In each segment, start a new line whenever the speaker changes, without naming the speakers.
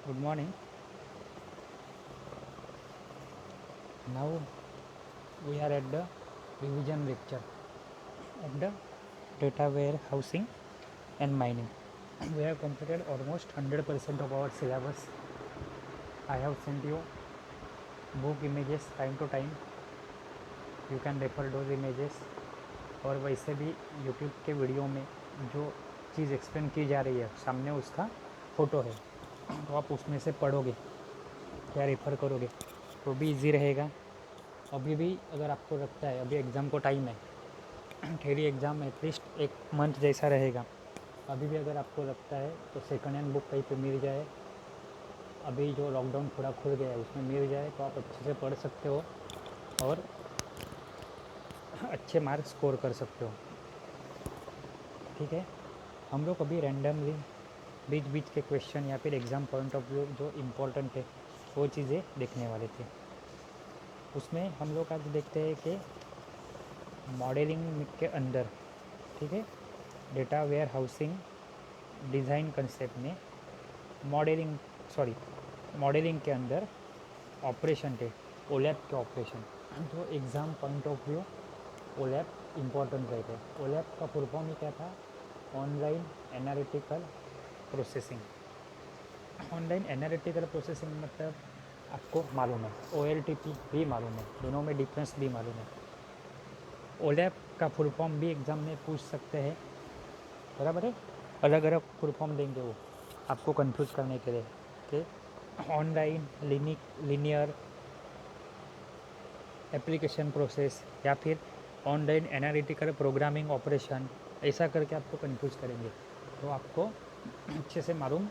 Good morning. Now we are at the revision lecture at the data warehousing and mining. We have completed almost 100% of our syllabus. I have sent you book images time to time. You can refer those images. और वैसे भी YouTube के video में जो चीज़ explain की जा रही है सामने उसका फ़ोटो है, तो आप उसमें से पढ़ोगे या रेफ़र करोगे तो भी इजी रहेगा। अभी भी अगर आपको लगता है अभी एग्ज़ाम को टाइम है, थ्योरी एग्ज़ाम एटलीस्ट एक मंथ जैसा रहेगा, अभी भी अगर आपको लगता है तो सेकंड हैंड बुक कहीं पे मिल जाए, अभी जो लॉकडाउन थोड़ा खुल गया है उसमें मिल जाए तो आप अच्छे से पढ़ सकते हो और अच्छे मार्क्स स्कोर कर सकते हो। ठीक है, हम लोग अभी रैंडमली बीच बीच के क्वेश्चन या फिर एग्ज़ाम पॉइंट ऑफ व्यू जो इम्पोर्टेंट है वो चीज़ें देखने वाले थे। उसमें हम लोग आज देखते हैं कि मॉडलिंग के अंदर, ठीक है, data warehousing design concept में मॉडलिंग के अंदर ऑपरेशन थे, ओलैप के ऑपरेशन जो exam point of view OLAP important रहते हैं। ओलैप का फुल फॉर्म ही क्या था? Online analytical processing. Online analytical processing मतलब आपको मालूम है, OLTP भी मालूम है, दोनों में डिफरेंस भी मालूम है। ओलैप का फुल फॉर्म भी एग्ज़ाम में पूछ सकते हैं, बराबर है, अलग अलग फुल फॉर्म देंगे वो आपको कंफ्यूज करने के लिए कि ऑनलाइन लीनियर एप्लीकेशन प्रोसेस या फिर ऑनलाइन एनालिटिकल प्रोग्रामिंग ऑपरेशन, ऐसा करके आपको कंफ्यूज करेंगे। तो आपको अच्छे से मालूम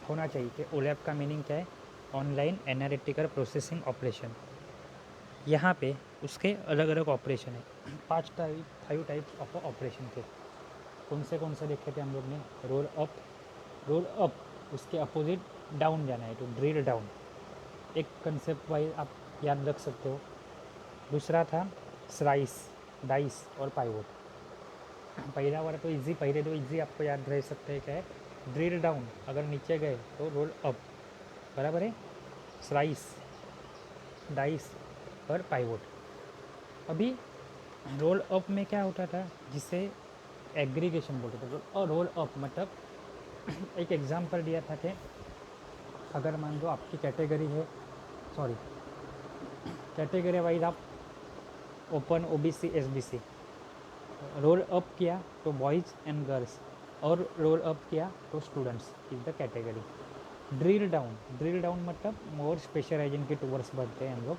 होना चाहिए कि ओलैप का मीनिंग क्या है, ऑनलाइन एनालिटिकल प्रोसेसिंग ऑपरेशन। यहाँ पे उसके अलग अलग ऑपरेशन है, 5 टाइप्स ऑफ ऑपरेशन थे। कौन से देखे थे हम लोग ने? रोल अप, उसके अपोजिट डाउन जाना है तो ड्रिल डाउन, एक कंसेप्ट वाइज आप याद रख सकते हो। दूसरा था स्लाइस, डाइस और पाइवोट। पहला वाला तो इजी, पहले दो इजी आपको याद रह सकते हैं। क्या है? ड्रिल डाउन, अगर नीचे गए तो रोल अप, बराबर है, स्लाइस, डाइस और पाइवोट। अभी रोल अप में क्या होता था, जिसे एग्रीगेशन बोलते थे। और रोल अप मतलब एक एग्जाम्पल दिया था कि अगर मान लो आपकी कैटेगरी है, कैटेगरी वाइज आप open OBC SBC, roll up किया तो बॉयज़ एंड गर्ल्स, और रोल अप किया तो students is the category. Drill down मतलब मोर स्पेशलाइजेशन के टूवर्ड्स बढ़ते हैं हम लोग।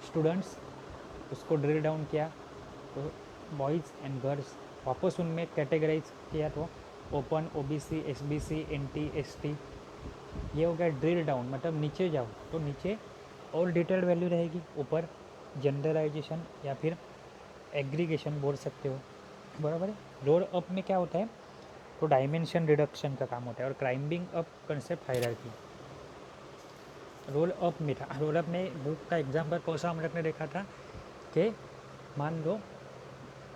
स्टूडेंट्स, उसको ड्रिल डाउन किया तो बॉयज़ एंड गर्ल्स, वापस उनमें कैटेगराइज किया तो open OBC SBC NT ST। ये हो गया ड्रिल डाउन, मतलब नीचे जाओ तो नीचे और डिटेल्ड वैल्यू रहेगी, ऊपर जनरलाइजेशन या फिर एग्रीगेशन बोल सकते हो, बराबर है। रोल अप में क्या होता है, तो डायमेंशन रिडक्शन का काम होता है, और climbing up concept hierarchy. Roll up में था, रोल अप में बुक का एग्जाम्पल कौन सा हम लोग ने देखा था कि मान लो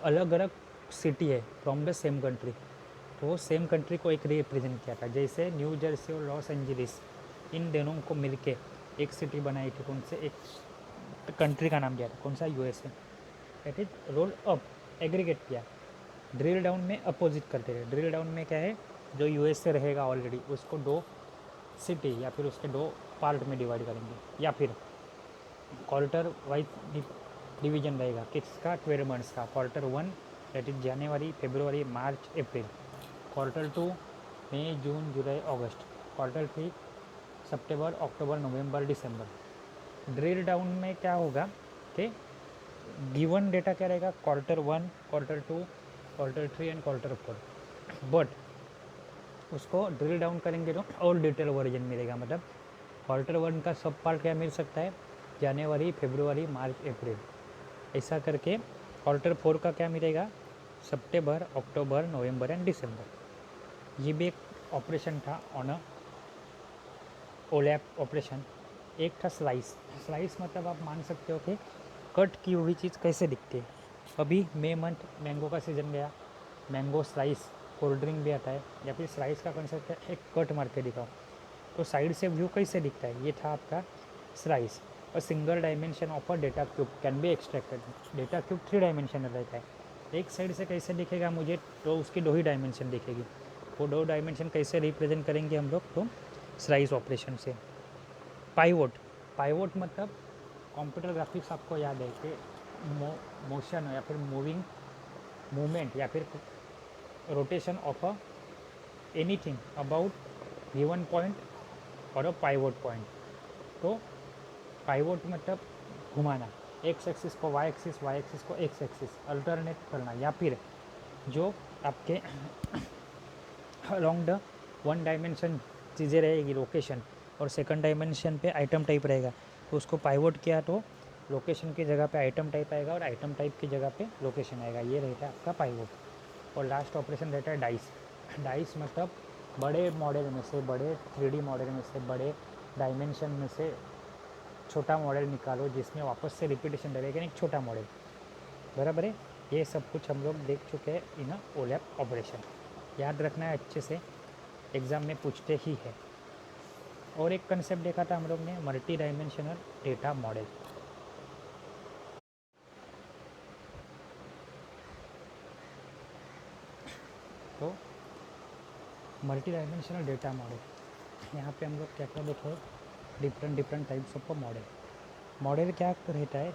अलग अलग सिटी है फ्रॉम द सेम कंट्री, तो वो सेम कंट्री को एक रिप्रेजेंट किया था। जैसे न्यू जर्सी और लॉस एंजलिस, इन दोनों को मिलके एक सिटी बनाई थी, कौन से एक कंट्री का नाम दिया था, कौन सा? USA। That is roll up, aggregate किया। ड्रिल डाउन में अपोजिट करते थे। ड्रिल डाउन में क्या है, जो USA रहेगा ऑलरेडी, उसको 2 सिटी या फिर उसके 2 पार्ट में डिवाइड करेंगे, या फिर क्वार्टर वाइज डिवीजन रहेगा। किसका? 12 मंथ्स का। Q1 दैट इज जनवरी फरवरी मार्च अप्रैल, Q2 मई जून जुलाई अगस्त, Q3 सितंबर अक्टूबर नवंबर दिसंबर। ड्रिल डाउन में क्या होगा कि गिवन डेटा क्या रहेगा, Q1 Q2 Q3 and Q4, but उसको ड्रिल डाउन करेंगे तो और डिटेल वर्जन मिलेगा। मतलब Q1 का सब पार्ट क्या मिल सकता है, जनवरी फरवरी मार्च अप्रैल, ऐसा करके। Q4 का क्या मिलेगा, सितंबर अक्टूबर नवंबर एंड दिसंबर। ये भी एक ऑपरेशन था ऑन ओलैप ऑपरेशन। एक था स्लाइस मतलब आप मान सकते हो कि कट की हुई चीज़ कैसे दिखती है। अभी मई मंथ मैंगो का सीज़न गया, मैंगो स्लाइस कोल्ड ड्रिंक भी आता है, या फिर स्लाइस का कंसेप्ट है एक कट मार के दिखाओ। तो साइड से व्यू कैसे दिखता है, ये था आपका स्लाइस। और single dimension of a data cube can be extracted. Data cube 3 dimensional रहता है, एक साइड से कैसे दिखेगा मुझे, तो उसकी 2 ही डायमेंशन दिखेगी। वो 2 डायमेंशन कैसे रिप्रेजेंट करेंगे हम लोग, तो स्लाइस ऑपरेशन से। पाइवोट, पाइवोट मतलब कंप्यूटर ग्राफिक्स आपको याद है कि मोशन या फिर मूवमेंट या फिर rotation of a anything about given point और अ पाइवोट पॉइंट। तो पाइवोट मतलब घुमाना, एक्स एक्सिस को वाई एक्सिस को एक्स एक्सिस अल्टरनेट करना, या फिर जो आपके अलॉन्ग द 1 डायमेंशन चीज़ें रहेगी लोकेशन, और सेकंड डायमेंशन पे आइटम टाइप रहेगा, तो उसको पाइवोट किया तो लोकेशन की जगह पे आइटम टाइप आएगा और आइटम टाइप की जगह पे लोकेशन आएगा, ये रहता है आपका पाइवोट। और लास्ट ऑपरेशन रहता है डाइस। डाइस मतलब बड़े मॉडल में से, बड़े 3D मॉडल में से, बड़े डायमेंशन में से छोटा मॉडल निकालो जिसमें वापस से रिपीटेशन रहेगा, एक छोटा मॉडल, बराबर है। ये सब कुछ हम लोग देख चुके हैं इन ओलैप ऑपरेशन, याद रखना है अच्छे से, एग्ज़ाम में पूछते ही है। और एक कंसेप्ट देखा था हम लोग ने, मल्टी डायमेंशनल डेटा मॉडल। तो मल्टी डायमेंशनल डेटा मॉडल, यहाँ पे हम लोग क्या क्या देखे, different types of model. Model क्या रहता है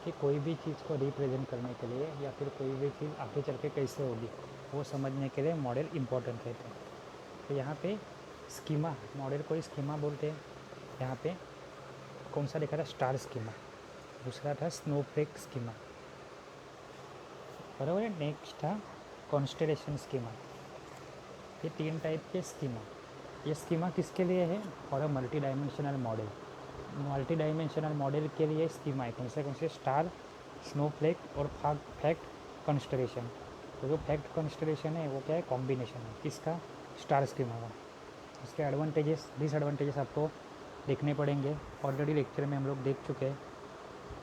कि कोई भी चीज़ को रिप्रेजेंट करने के लिए या फिर कोई भी चीज़ आगे चल के कैसे होगी वो समझने के लिए मॉडल इम्पोर्टेंट रहता है। तो यहाँ पे स्कीमा, मॉडल को स्कीमा बोलते हैं। यहाँ पे कौन सा लिखा था, स्टार स्कीमा, दूसरा था स्नोफ्लेक स्कीमा, बराबर है। नेक्स्ट था कॉन्स्टेलेशन स्कीमा। ये 3 टाइप के स्कीमा। ये स्कीमा किसके लिए है, और अ multi dimensional model. Multi dimensional model के लिए स्कीमा है कौन से, स्टार, स्नोफ्लेक और फैक्ट कॉन्स्टेलेशन। तो जो फैक्ट कॉन्स्टेलेशन है वो क्या है, कॉम्बिनेशन है किसका, स्टार स्कीमा का। इसके एडवांटेजेस डिसएडवांटेजेस आपको देखने पड़ेंगे, ऑलरेडी लेक्चर में हम लोग देख चुके हैं।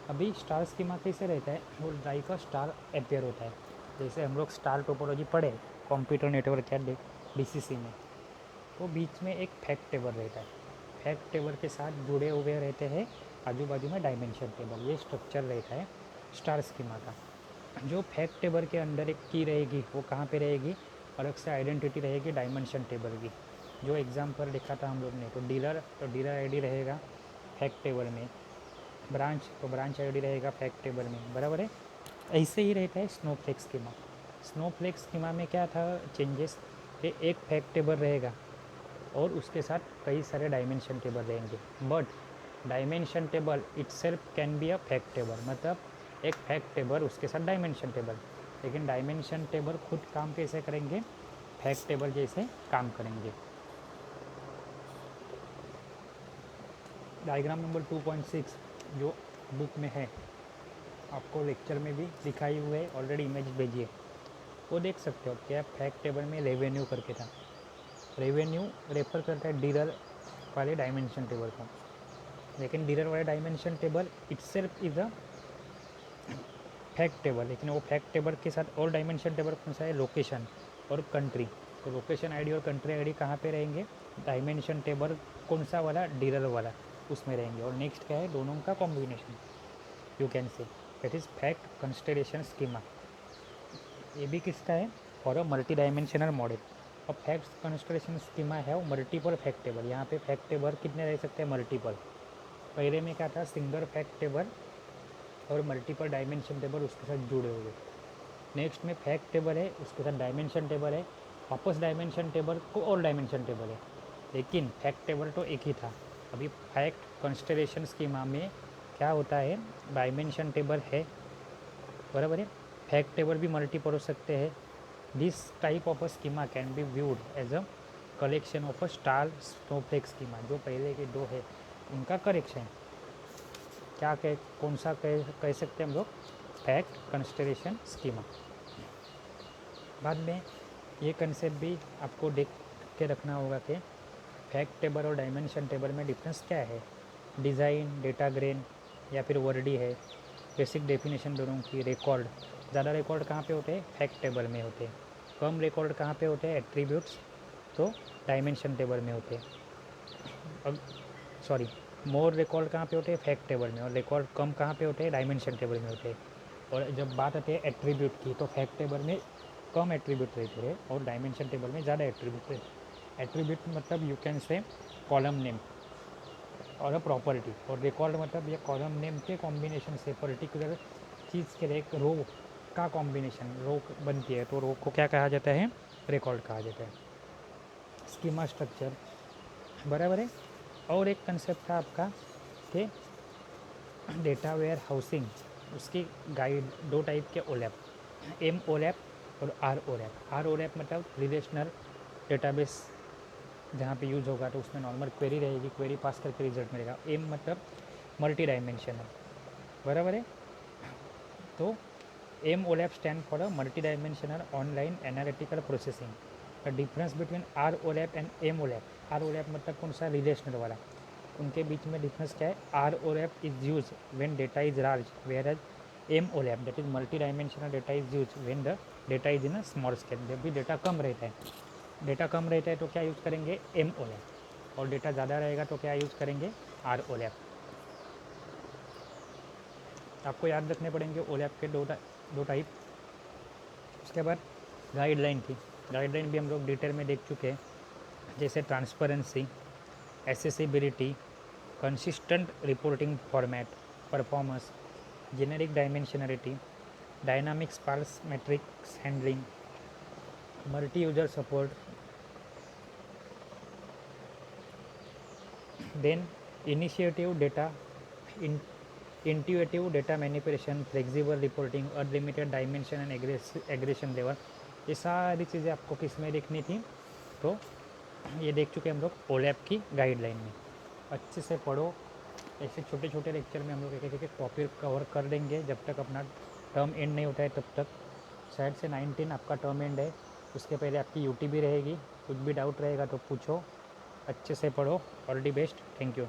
अभी स्टार स्कीमा कैसे रहता है, वो लाइक का स्टार अपेयर होता है, जैसे हम लोग स्टार टोपोलॉजी पढ़े कंप्यूटर नेटवर्क या DCC में, वो बीच में एक फैक्ट टेबल रहता है, फैक्ट टेबल के साथ जुड़े हुए रहते हैं आजू बाजू में डायमेंशन टेबल, ये स्ट्रक्चर रहता है स्टार स्कीमा का। जो फैक्ट टेबल के अंदर एक की रहेगी वो कहाँ पे रहेगी, अलग से आइडेंटिटी रहेगी डायमेंशन टेबल की, जो एग्ज़ाम पर लिखा था हम लोग ने। तो डीलर आईडी रहेगा फैक्ट टेबल में, ब्रांच आईडी रहेगा फैक्ट टेबल में, बराबर है। ऐसे ही रहता है स्नोफ्लेक स्कीमा। स्नोफ्लेक स्कीमा में क्या था चेंजेस, कि एक फैक्ट टेबल रहेगा और उसके साथ कई सारे डायमेंशन टेबल रहेंगे, but dimension table itself can be a fact table, मतलब एक फैक्ट टेबल उसके साथ डायमेंशन टेबल, लेकिन डायमेंशन टेबल खुद काम कैसे करेंगे, फैक्ट टेबल जैसे काम करेंगे। डायग्राम नंबर 2.6 जो बुक में है, आपको लेक्चर में भी दिखाई हुए है, ऑलरेडी इमेज भेजिए, वो देख सकते हो क्या फैक्ट टेबल में रेवेन्यू करके था। रेवेन्यू रेफर करता है डीलर वाले डायमेंशन टेबल को, लेकिन डीलर वाले dimension table itself is a fact table, लेकिन वो फैक्ट टेबल के साथ और डायमेंशन टेबल कौन सा है, लोकेशन और कंट्री। तो लोकेशन आईडी और कंट्री आईडी कहाँ पे रहेंगे, डायमेंशन टेबल कौन सा वाला, डीलर वाला, उसमें रहेंगे। और नेक्स्ट क्या है, दोनों का combination, you can say that is fact constellation schema. ये भी किसका है, for a multi dimensional model. और फैक्ट कंस्टेलेशन स्कीमा है मल्टीपल फैक्ट टेबल। यहाँ पे फैक्ट टेबल कितने रह सकते हैं, मल्टीपल। पहले में क्या था, सिंगल फैक्ट टेबल और मल्टीपल डायमेंशन टेबल उसके साथ जुड़े हुए। नेक्स्ट में फैक्ट टेबल है, उसके साथ डायमेंशन टेबल है, वापस डायमेंशन टेबल को और डायमेंशन टेबल है, लेकिन फैक्ट टेबल तो एक ही था। अभी फैक्ट कंस्टेलेशन स्कीमा में क्या होता है, डायमेंशन टेबल है, बराबर है, फैक्ट टेबल भी मल्टीपल हो सकते हैं। This type of a schema can be viewed as a collection of a star snowflake schema. जो पहले के दो है उनका करेक्शन, क्या कह कौन सा कह सकते हैं हम लोग, फैक्ट कंस्टेलेशन स्कीमा। बाद में ये कंसेप्ट भी आपको देख के रखना होगा कि फैक्ट टेबल और डायमेंशन टेबल में डिफरेंस क्या है, डिज़ाइन, डेटा ग्रेन या फिर वर्डी है, बेसिक डेफिनेशन दोनों की। रिकॉर्ड, ज़्यादा रिकॉर्ड कहाँ पे होते हैं, फैक्ट टेबल में होते हैं। कम रिकॉर्ड कहाँ पे होते हैं, एट्रीब्यूट्स, तो डायमेंशन टेबल में होते हैं। अब सॉरी, मोर रिकॉर्ड कहाँ पे होते हैं, फैक्ट टेबल में, और रिकॉर्ड कम कहाँ पे होते हैं, डायमेंशन टेबल में होते हैं। और जब बात आती है एट्रीब्यूट की, तो फैक्ट टेबल में कम एट्रीब्यूट रहते हैं और डायमेंशन टेबल में ज़्यादा एट्रीब्यूट रहते। एट्रीब्यूट मतलब यू कैन से कॉलम नेम और अ प्रॉपर्टी, और रिकॉर्ड मतलब ये कॉलम नेम के कॉम्बिनेशन से पर्टिकुलर चीज़ के लिए एक रो का कॉम्बिनेशन रो बनती है, तो रो को क्या कहा जाता है, रिकॉर्ड कहा जाता है। स्कीमा स्ट्रक्चर बराबर है। और एक कंसेप्ट था आपका कि डेटा वेयर हाउसिंग, उसकी गाइड दो टाइप के ओलैप, एम ओलैप और आर ओलैप। आर ओलैप मतलब रिलेशनल डेटाबेस जहाँ पे यूज होगा तो उसमें नॉर्मल क्वेरी रहेगी, क्वेरी पास करके रिजल्ट मिलेगा। एम मतलब मल्टी डायमेंशनल, बराबर है। तो M OLAP stand for a multi dimensional online analytical processing. The difference between R OLAP and M OLAP, R OLAP मतलब कौन सा, रिलेशनल वाला, उनके बीच में डिफरेंस क्या है। R OLAP is use when data is large, whereas M OLAP that is multi dimensional data is use when the data is in a small scale. जब भी डेटा कम रहता है, डेटा कम रहता है तो क्या यूज़ करेंगे, एम ओलैप, और डेटा ज़्यादा रहेगा तो क्या यूज़ करेंगे, आर ओलैप। आपको याद रखने पड़ेंगे ओलैप के दो टाइप। उसके बाद गाइडलाइन थी, गाइडलाइन भी हम लोग डिटेल में देख चुके हैं, जैसे transparency, accessibility, consistent reporting format, performance, generic dimensionality, dynamic sparse matrix handling, multi user support, then initiative data, intuitive data manipulation, flexible reporting, unlimited dimension and aggregation level. ये सारी चीज़ें आपको किस में देखनी थी, तो ये देख चुके हम लोग ओलैप की गाइडलाइन में। अच्छे से पढ़ो, ऐसे छोटे छोटे लेक्चर में हम लोग एक एक टॉपिक कवर कर देंगे जब तक अपना टर्म एंड नहीं होता है तब तक। शायद से 19 आपका टर्म एंड है, उसके पहले आपकी यूटी भी रहेगी। कुछ भी डाउट रहेगा तो पूछो, अच्छे से पढ़ो। All the best, thank you.